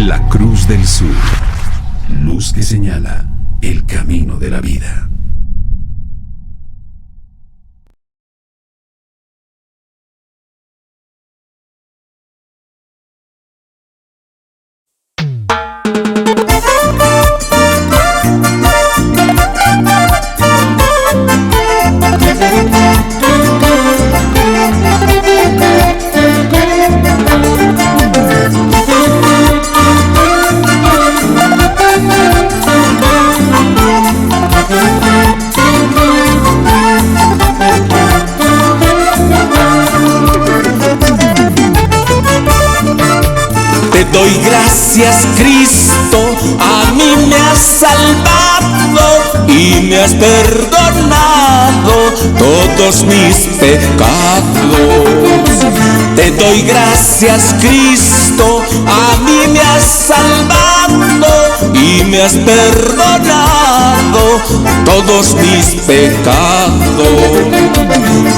La Cruz del Sur. Luz que señala el camino de la vida. Te doy gracias, Cristo, a mí me has salvado y me has perdonado todos mis pecados. Te doy gracias, Cristo, a mí me has salvado y me has perdonado todos mis pecados.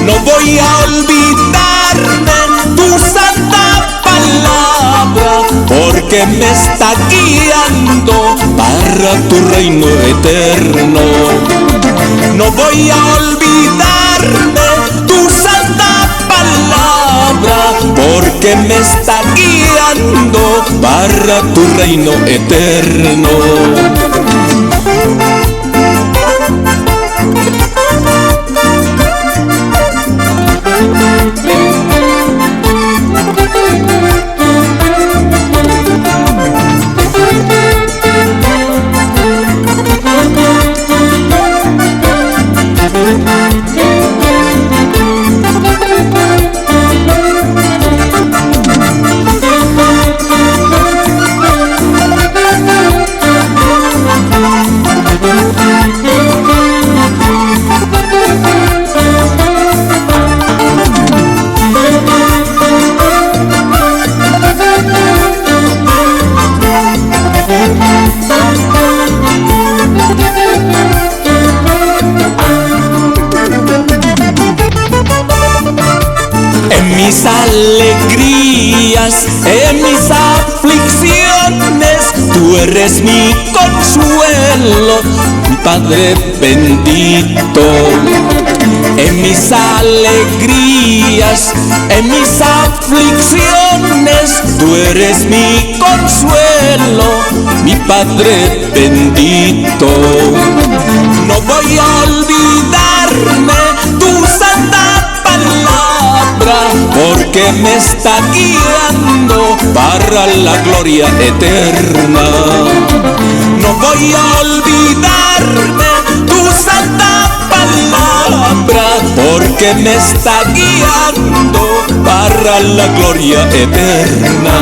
No voy a olvidarme tu santa palabra, porque me está guiando para tu reino eterno. No voy a olvidarme tu santa palabra, porque me está guiando para tu reino eterno. En mis alegrías, en mis aflicciones, tú eres mi consuelo, mi Padre bendito. En mis alegrías, en mis aflicciones, tú eres mi consuelo, mi Padre bendito. No voy a olvidarme tu santa palabra, porque me está guiando para la gloria eterna. No voy a olvidarme tu santa palabra, porque me está guiando para la gloria eterna.